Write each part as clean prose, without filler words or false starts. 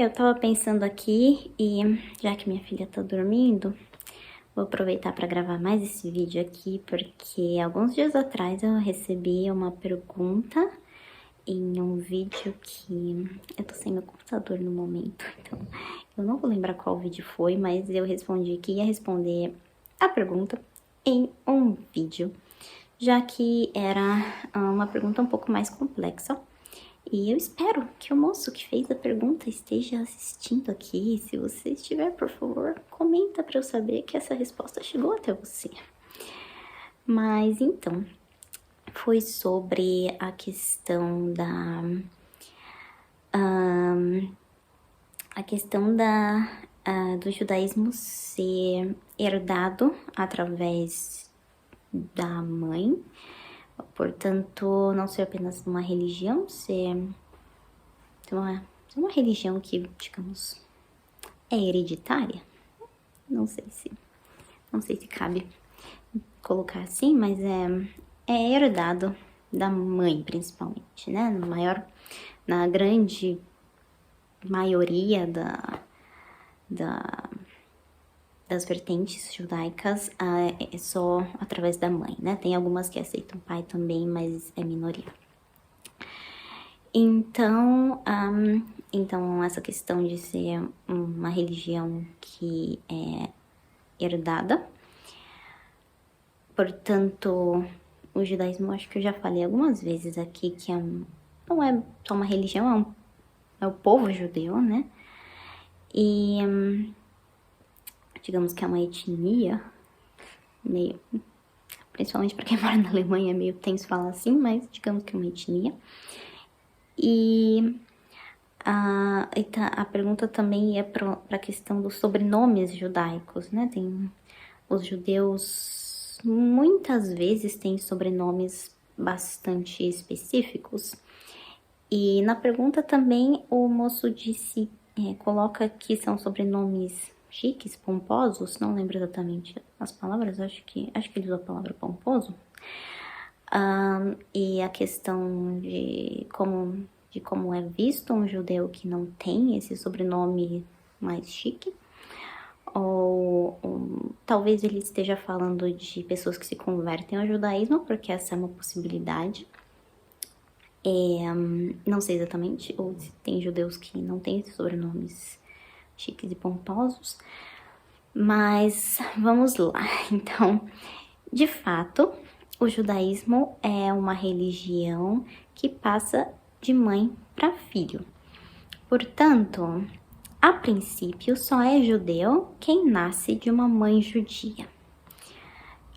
Eu tava pensando aqui e já que minha filha tá dormindo, vou aproveitar para gravar mais esse vídeo aqui, porque alguns dias atrás eu recebi uma pergunta em um vídeo que eu tô sem meu computador no momento, então eu não vou lembrar qual vídeo foi, mas eu respondi que ia responder a pergunta em um vídeo, já que era uma pergunta um pouco mais complexa. E eu espero que o moço que fez a pergunta esteja assistindo aqui. Se você estiver, por favor, comenta para eu saber que essa resposta chegou até você. Mas então, foi sobre a questão do judaísmo ser herdado através da mãe. Portanto, não ser apenas uma religião, ser uma religião que, digamos, é hereditária. Não sei se cabe colocar assim, mas é herdado da mãe, principalmente, né? Na grande maioria das vertentes judaicas é só através da mãe, né? Tem algumas que aceitam pai também, mas é minoria. Então, essa questão de ser uma religião que é herdada, portanto, o judaísmo, acho que eu já falei algumas vezes aqui que não é só uma religião, é o povo judeu, né? E digamos que é uma etnia, meio, principalmente para quem mora na Alemanha, é meio tenso falar assim, mas digamos que é uma etnia. E a pergunta também é para a questão dos sobrenomes judaicos, né? Os judeus muitas vezes têm sobrenomes bastante específicos. E na pergunta também o moço coloca que são sobrenomes chiques, pomposos, não lembro exatamente as palavras, acho que ele usou a palavra pomposo. E a questão de como é visto um judeu que não tem esse sobrenome mais chique, ou talvez ele esteja falando de pessoas que se convertem ao judaísmo, porque essa é uma possibilidade. Não sei exatamente, ou se tem judeus que não têm esses sobrenomes chiques e pomposos, mas vamos lá. Então, de fato, o judaísmo é uma religião que passa de mãe para filho. Portanto, a princípio, só é judeu quem nasce de uma mãe judia.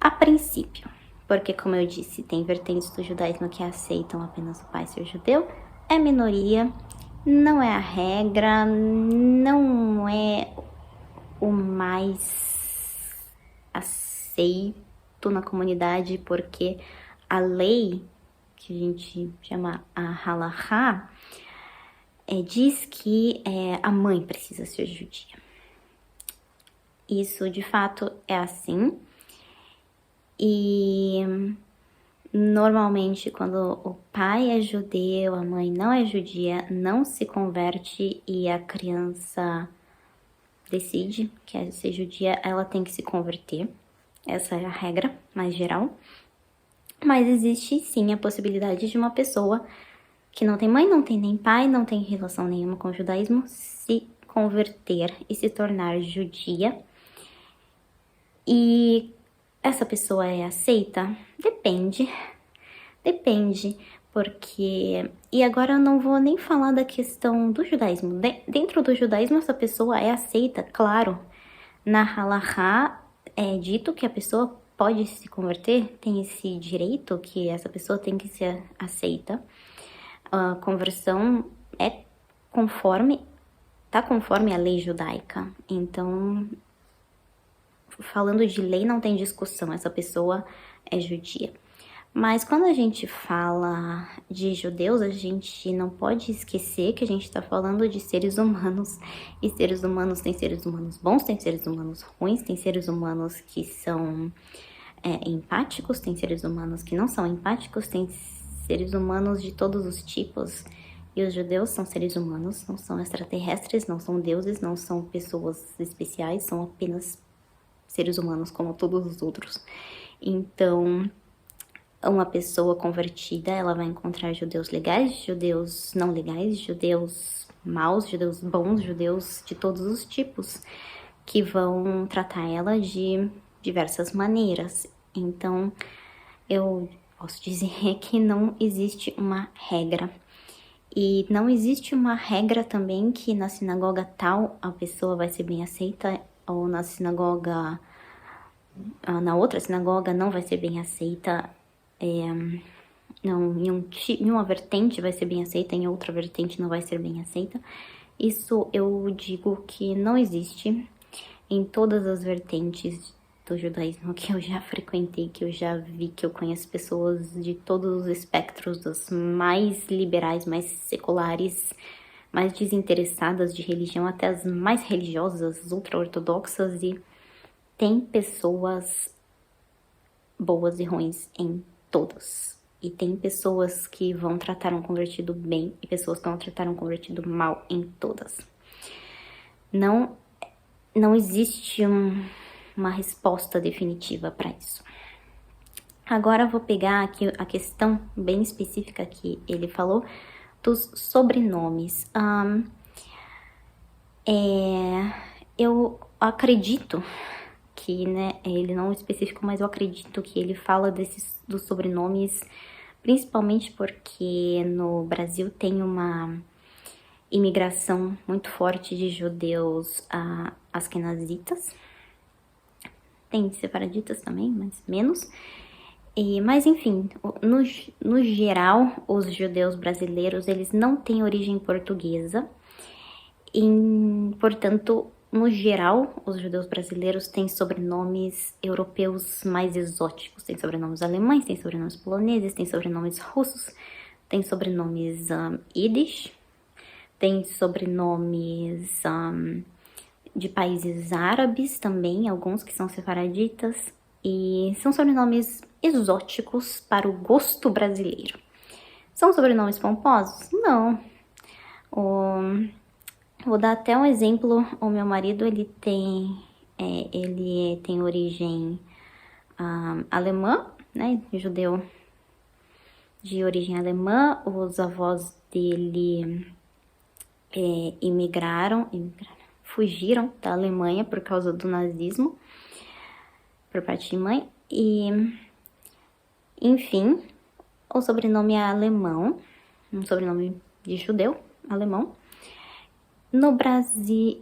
A princípio, porque como eu disse, tem vertentes do judaísmo que aceitam apenas o pai ser judeu, é minoria, não é a regra, não é o mais aceito na comunidade, porque a lei, que a gente chama a halachá, diz que a mãe precisa ser judia. Isso de fato é assim. E normalmente quando o pai é judeu, a mãe não é judia, não se converte e a criança decide que quer ser judia, ela tem que se converter. Essa é a regra mais geral. Mas existe sim a possibilidade de uma pessoa que não tem mãe, não tem nem pai, não tem relação nenhuma com o judaísmo, se converter e se tornar judia. E essa pessoa é aceita? Depende, porque... E agora eu não vou nem falar da questão do judaísmo. Dentro do judaísmo, essa pessoa é aceita, claro. Na halachá é dito que a pessoa pode se converter, tem esse direito que essa pessoa tem que ser aceita. A conversão é conforme a lei judaica. Então, falando de lei, não tem discussão, essa pessoa é judia. Mas quando a gente fala de judeus, a gente não pode esquecer que a gente está falando de seres humanos. E seres humanos, tem seres humanos bons, tem seres humanos ruins, tem seres humanos que são empáticos, tem seres humanos que não são empáticos, tem seres humanos de todos os tipos. E os judeus são seres humanos, não são extraterrestres, não são deuses, não são pessoas especiais, são apenas seres humanos como todos os outros. Então, uma pessoa convertida, ela vai encontrar judeus legais, judeus não legais, judeus maus, judeus bons, judeus de todos os tipos, que vão tratar ela de diversas maneiras. Então, eu posso dizer que não existe uma regra. E não existe uma regra também que na sinagoga tal a pessoa vai ser bem aceita, ou na sinagoga, na outra sinagoga não vai ser bem aceita. Não, em uma vertente vai ser bem aceita, em outra vertente não vai ser bem aceita. Isso eu digo que não existe em todas as vertentes do judaísmo que eu já frequentei, que eu já vi, que eu conheço pessoas de todos os espectros, das mais liberais, mais seculares, mais desinteressadas de religião, até as mais religiosas, ultra-ortodoxas, e tem pessoas boas e ruins em todas. E tem pessoas que vão tratar um convertido bem e pessoas que vão tratar um convertido mal em todas. Não existe uma resposta definitiva para isso. Agora eu vou pegar aqui a questão bem específica que ele falou dos sobrenomes. Eu acredito que, né, ele não é específico, mas eu acredito que ele fala dos sobrenomes, principalmente porque no Brasil tem uma imigração muito forte de judeus askenazitas. Tem sefaraditas também, mas menos. Mas enfim, no geral, os judeus brasileiros, eles não têm origem portuguesa. E, portanto, no geral, os judeus brasileiros têm sobrenomes europeus mais exóticos. Tem sobrenomes alemães, tem sobrenomes poloneses, tem sobrenomes russos, tem sobrenomes Yiddish, tem sobrenomes de países árabes também, alguns que são sefaraditas, e são sobrenomes exóticos para o gosto brasileiro. São sobrenomes pomposos? Não. Vou dar até um exemplo. O meu marido, ele tem origem alemã, né, judeu de origem alemã. Os avós dele fugiram da Alemanha por causa do nazismo, por parte de mãe, e, enfim, o sobrenome é alemão, um sobrenome de judeu alemão. No Brasil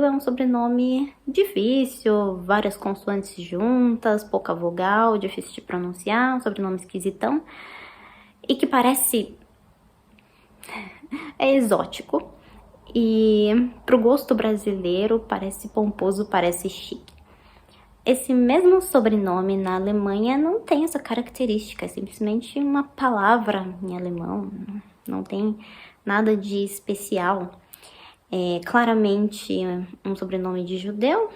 é um sobrenome difícil, várias consoantes juntas, pouca vogal, difícil de pronunciar, um sobrenome esquisitão, e que é exótico. E pro gosto brasileiro parece pomposo, parece chique. Esse mesmo sobrenome na Alemanha não tem essa característica, é simplesmente uma palavra em alemão, não tem nada de especial. É claramente um sobrenome de judeu,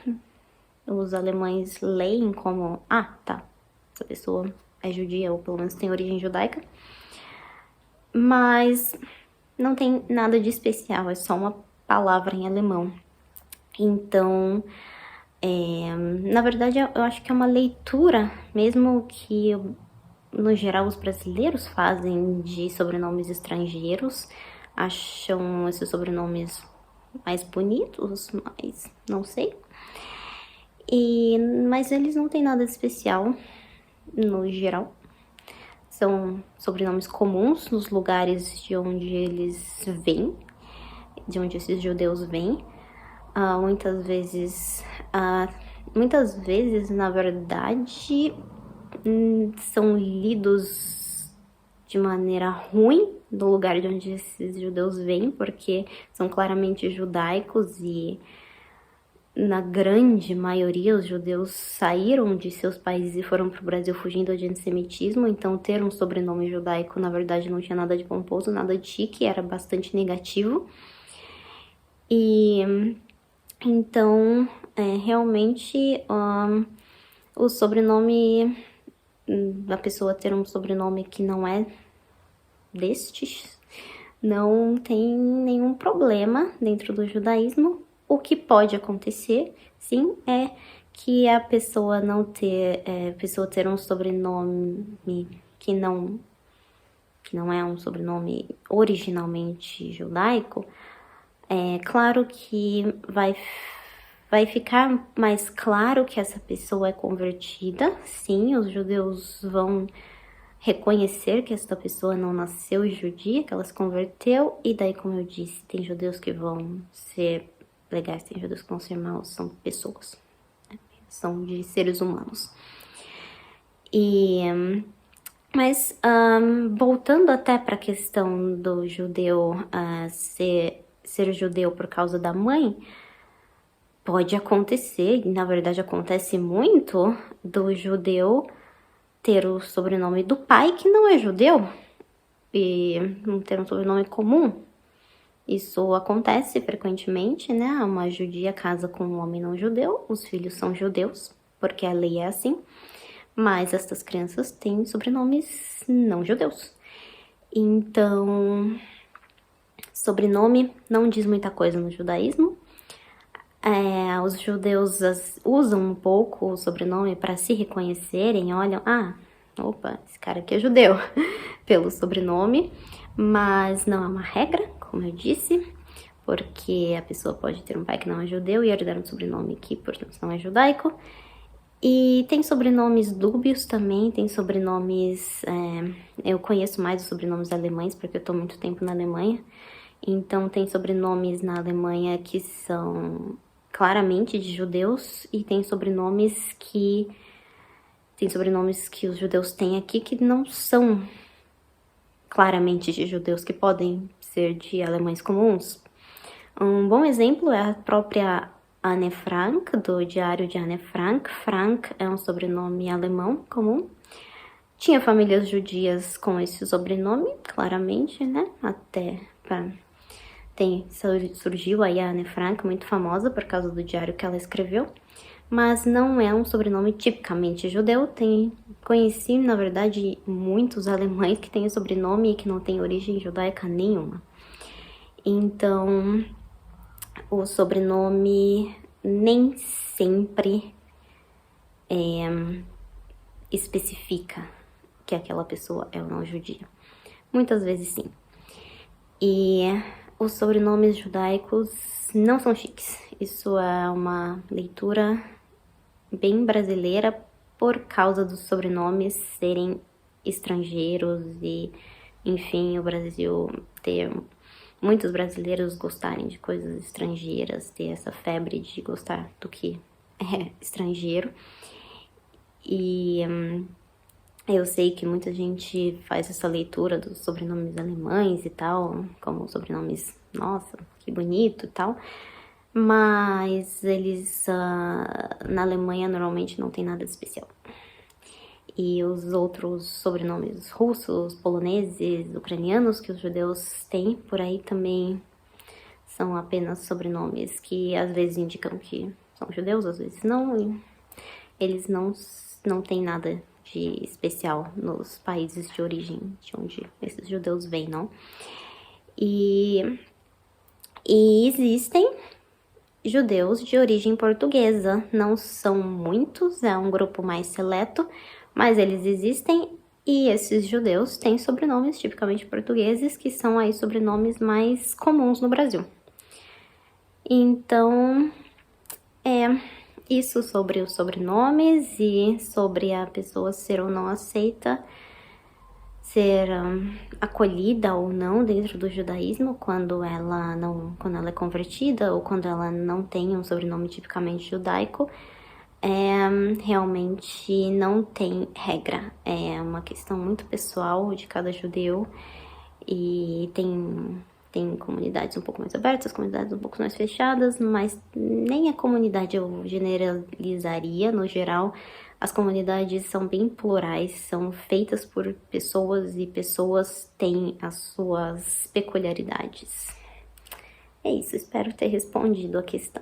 os alemães leem como, tá, essa pessoa é judia ou pelo menos tem origem judaica, mas não tem nada de especial, é só uma palavra em alemão. Então, na verdade, eu acho que é uma leitura, mesmo que, no geral, os brasileiros fazem de sobrenomes estrangeiros, acham esses sobrenomes mais bonitos, mas não sei. Mas eles não têm nada de especial, no geral. São sobrenomes comuns nos lugares de onde eles vêm, de onde esses judeus vêm. Muitas vezes, na verdade, são lidos de maneira ruim no lugar de onde esses judeus vêm, porque são claramente judaicos e, na grande maioria, os judeus saíram de seus países e foram para o Brasil fugindo de antissemitismo, então ter um sobrenome judaico, na verdade, não tinha nada de pomposo, nada de chique, era bastante negativo. E então, realmente, o sobrenome da pessoa ter um sobrenome que não é destes não tem nenhum problema dentro do judaísmo. O que pode acontecer, sim, é que a pessoa não ter, pessoa ter um sobrenome que não é um sobrenome originalmente judaico. É claro que vai ficar mais claro que essa pessoa é convertida. Sim, os judeus vão reconhecer que essa pessoa não nasceu judia, que ela se converteu, e daí, como eu disse, tem judeus que vão ser legais, tem judeus que vão ser maus, são pessoas, né? São de seres humanos. Mas voltando até para a questão do judeu ser judeu por causa da mãe, pode acontecer, e na verdade acontece muito, do judeu ter o sobrenome do pai que não é judeu e não ter um sobrenome comum. Isso acontece frequentemente, né? Uma judia casa com um homem não judeu, os filhos são judeus, porque a lei é assim, mas essas crianças têm sobrenomes não judeus. Então, sobrenome não diz muita coisa no judaísmo. Os judeus usam um pouco o sobrenome para se reconhecerem, olham, opa, esse cara aqui é judeu, pelo sobrenome, mas não é uma regra, como eu disse, porque a pessoa pode ter um pai que não é judeu e herdar um sobrenome que, portanto, não é judaico. E tem sobrenomes dúbios também, tem sobrenomes... eu conheço mais os sobrenomes alemães, porque eu tô muito tempo na Alemanha, então tem sobrenomes na Alemanha que são claramente de judeus e tem sobrenomes que os judeus têm aqui que não são claramente de judeus, que podem ser de alemães comuns. Um bom exemplo é a própria Anne Frank, do Diário de Anne Frank. Frank é um sobrenome alemão comum. Tinha famílias judias com esse sobrenome, claramente, né? Surgiu aí a Anne Frank, muito famosa por causa do diário que ela escreveu, mas não é um sobrenome tipicamente judeu. Conheci, na verdade, muitos alemães que têm sobrenome e que não têm origem judaica nenhuma. Então, o sobrenome nem sempre especifica que aquela pessoa é ou não judia. Muitas vezes sim. E os sobrenomes judaicos não são chiques. Isso é uma leitura bem brasileira por causa dos sobrenomes serem estrangeiros e, enfim, o Brasil ter muitos brasileiros gostarem de coisas estrangeiras, ter essa febre de gostar do que é estrangeiro. E eu sei que muita gente faz essa leitura dos sobrenomes alemães e tal, como sobrenomes, nossa, que bonito e tal, mas eles na Alemanha normalmente não tem nada de especial. E os outros sobrenomes russos, poloneses, ucranianos que os judeus têm por aí também são apenas sobrenomes que às vezes indicam que são judeus, às vezes não, e eles não têm nada de especial nos países de origem de onde esses judeus vêm, não? E existem judeus de origem portuguesa, não são muitos, é um grupo mais seleto, mas eles existem e esses judeus têm sobrenomes tipicamente portugueses, que são aí sobrenomes mais comuns no Brasil. Então, isso sobre os sobrenomes e sobre a pessoa ser ou não aceita, ser acolhida ou não dentro do judaísmo quando ela é convertida ou quando ela não tem um sobrenome tipicamente judaico. Realmente não tem regra, é uma questão muito pessoal de cada judeu e tem comunidades um pouco mais abertas, comunidades um pouco mais fechadas, mas nem a comunidade eu generalizaria. No geral, as comunidades são bem plurais, são feitas por pessoas e pessoas têm as suas peculiaridades. É isso, espero ter respondido a questão.